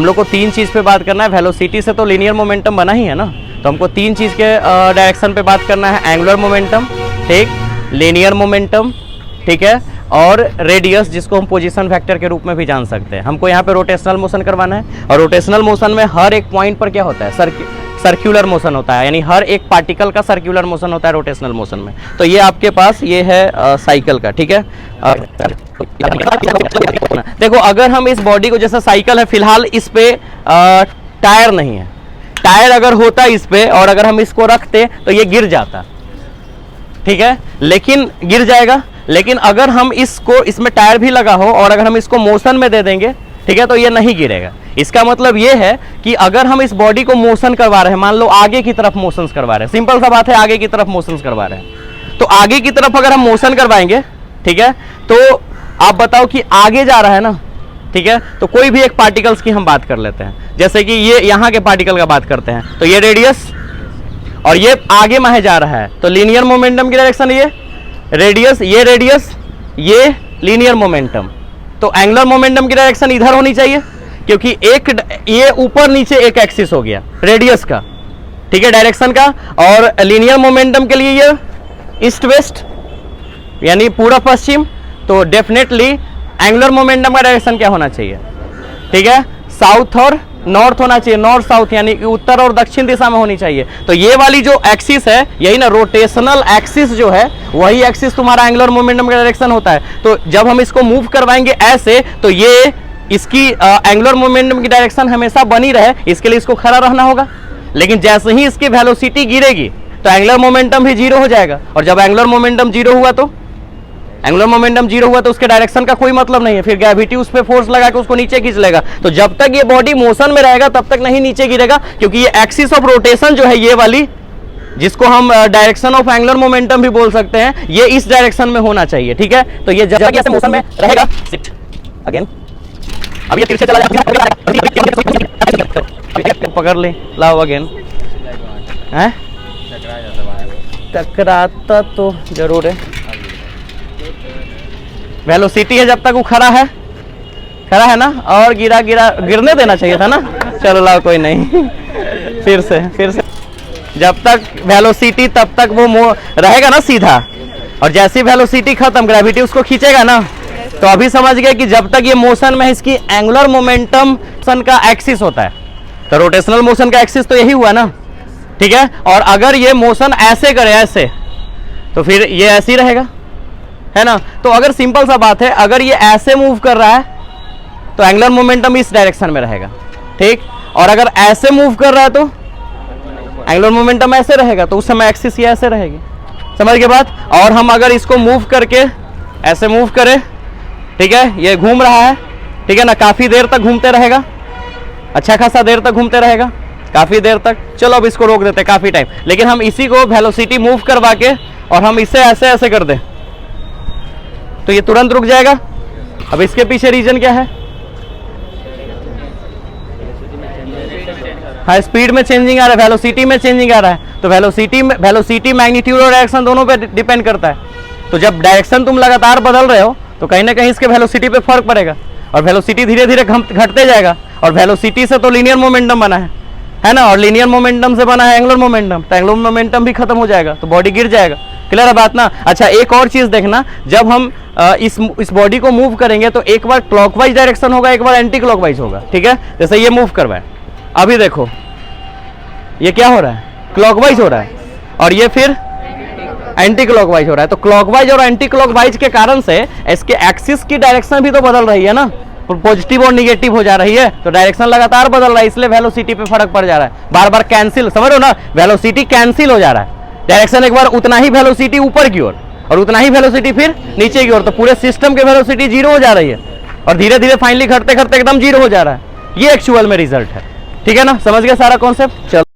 हम लोग को तीन चीज़ पे बात करना है। वेलोसिटी से तो लीनियर मोमेंटम बना ही है ना, तो हमको तीन चीज़ के डायरेक्शन पे बात करना है। एंगुलर मोमेंटम, ठीक, लीनियर मोमेंटम, ठीक है, और रेडियस जिसको हम पोजीशन वेक्टर के रूप में भी जान सकते हैं। हमको यहाँ पे रोटेशनल मोशन करवाना है, और रोटेशनल मोशन में हर एक पॉइंट पर क्या होता है, सर्क्यूलर मोशन होता है, यानी हर एक पार्टिकल का सर्क्यूलर मोशन होता है रोटेशनल मोशन में। तो ये आपके पास ये है साइकिल का, ठीक है। देखो अगर हम इस बॉडी को, जैसा साइकिल है, फिलहाल इस पे टायर नहीं है, टायर अगर होता इस पे और अगर हम इसको रखते तो ये गिर जाता, ठीक है, लेकिन गिर जाएगा। लेकिन अगर हम इसको, इसमें टायर भी लगा हो और अगर हम इसको मोशन में दे देंगे, ठीक है, तो ये नहीं गिरेगा। इसका मतलब ये है कि अगर हम इस बॉडी को मोशन करवा रहे हैं, मान लो आगे की तरफ मोशन करवा रहे हैं, सिंपल सा बात है, आगे की तरफ मोशन करवा रहे हैं, तो आगे की तरफ अगर हम मोशन करवाएंगे, ठीक है, तो आप बताओ कि आगे जा रहा है ना, ठीक है, तो कोई भी एक पार्टिकल्स की हम बात कर लेते हैं, जैसे कि ये यहाँ के पार्टिकल का बात करते हैं, तो ये रेडियस और ये आगे माहे जा रहा है, तो लीनियर मोमेंटम की डायरेक्शन ये रेडियस, ये लीनियर मोमेंटम। तो एंगुलर मोमेंटम की डायरेक्शन इधर होनी चाहिए, क्योंकि एक ये ऊपर नीचे एक एक्सिस हो गया रेडियस का, ठीक है, डायरेक्शन का। और लीनियर मोमेंटम के लिए ये ईस्ट वेस्ट यानी पूर्व पश्चिम, तो डेफिनेटली एंगुलर मोमेंटम का डायरेक्शन क्या होना चाहिए, ठीक है, साउथ और नॉर्थ होना चाहिए, नॉर्थ साउथ यानी उत्तर और दक्षिण दिशा में होनी चाहिए। तो ये वाली जो एक्सिस है, यही ना रोटेशनल एक्सिस जो है, वही एक्सिस तुम्हारा एंगुलर मोमेंटम का डायरेक्शन होता है। तो जब हम इसको मूव करवाएंगे ऐसे, तो ये इसकी एंगुलर मोमेंटम की डायरेक्शन हमेशा बनी रहे, इसके लिए इसको खड़ा रहना होगा। लेकिन जैसे ही इसकी वेलोसिटी गिरेगी तो एंगुलर मोमेंटम भी जीरो हो जाएगा, और जब एंगुलर मोमेंटम जीरो हुआ तो उसके डायरेक्शन का कोई मतलब नहीं है, फिर ग्रेविटी उस पर फोर्स लगा के उसको नीचे खींच लेगा। तो जब तक ये बॉडी मोशन में रहेगा तब तक नहीं नीचे गिरेगा, क्योंकि ये एक्सिस ऑफ रोटेशन जो है, ये वाली जिसको हम डायरेक्शन ऑफ एंगुलर मोमेंटम भी बोल सकते हैं, ये इस डायरेक्शन में होना चाहिए, ठीक है। तो ये जब ऐसे मोशन में रहेगा, अगेन अब ये तिरछे चला जाएगा, पकड़ ले, लाओ अगेन, हैं टकराता तो जरूर है। वेलोसिटी है जब तक वो खड़ा है ना, और गिरने देना चाहिए था ना, चलो लाओ कोई नहीं, फिर से जब तक वेलोसिटी तब तक वो रहेगा ना सीधा, और जैसी वेलोसिटी खत्म, ग्रेविटी उसको खींचेगा ना। तो अभी समझ गए कि जब तक ये मोशन में, इसकी एंगुलर मोमेंटम का एक्सिस होता है, तो रोटेशनल मोशन का एक्सिस तो यही हुआ ना, ठीक है। और अगर ये मोशन ऐसे करे, ऐसे, तो फिर ये ऐसे ही रहेगा, है ना। तो अगर सिंपल सा बात है, अगर ये ऐसे मूव कर रहा है तो एंगुलर मोमेंटम इस डायरेक्शन में रहेगा, ठीक, और अगर ऐसे मूव कर रहा है तो एंगुलर मोमेंटम ऐसे रहेगा, तो उस समय एक्सिस ये ऐसे रहेगी, समझ के बात। और हम अगर इसको मूव करके ऐसे मूव करें, ठीक है, ये घूम रहा है, ठीक है ना, काफी देर तक घूमते रहेगा, अच्छा खासा देर तक घूमते रहेगा, काफी देर तक। चलो अब इसको रोक देते काफी टाइम, लेकिन हम इसी को वेलोसिटी मूव करवा के और हम इसे ऐसे ऐसे कर दें तो ये तुरंत रुक जाएगा। अब इसके पीछे रीजन क्या है, हाँ, स्पीड में चेंजिंग आ रहा है, वेलोसिटी में चेंजिंग आ रहा है। तो वेलोसिटी मैग्नीट्यूड और डायरेक्शन दोनों पे डिपेंड करता है। तो जब डायरेक्शन तुम लगातार बदल रहे हो तो कहीं ना कहीं इसके वेलोसिटी पे फर्क पड़ेगा, और वेलोसिटी धीरे धीरे घटते जाएगा, और वेलोसिटी से तो लीनियर मोमेंटम बना है ना, और लीनियर मोमेंटम से बना है एंगुलर मोमेंटम, तो एंगुलर मोमेंटम भी खत्म हो जाएगा, तो बॉडी गिर जाएगा। क्लियर है बात ना। अच्छा, एक और चीज देखना, जब हम इस बॉडी को मूव करेंगे तो एक बार क्लॉकवाइज डायरेक्शन होगा, एक बार एंटी क्लॉकवाइज होगा, ठीक है। जैसे ये मूव करवाए, अभी देखो ये क्या हो रहा है, क्लॉकवाइज हो रहा है, और ये फिर एंटी क्लॉकवाइज हो रहा है। तो क्लॉकवाइज और एंटी क्लॉकवाइज के कारण से इसके एक्सिस की डायरेक्शन भी तो बदल रही है ना, पॉजिटिव और निगेटिव हो जा रही है, तो डायरेक्शन लगातार बदल रहा है, इसलिए वेलोसिटी पे फर्क पड़ जा रहा है, बार बार कैंसिल, समझ रहे हो ना, वेलोसिटी कैंसिल हो जा रहा है, डायरेक्शन एक बार उतना ही वेलोसिटी ऊपर की ओर और उतना ही वेलोसिटी फिर नीचे की ओर, तो पूरे सिस्टम की वेलोसिटी जीरो हो जा रही है, और धीरे धीरे फाइनली घटते घटते एकदम जीरो हो जा रहा है। ये एक्चुअल में रिजल्ट है, ठीक है ना, समझ गए सारा कॉन्सेप्ट। चलो।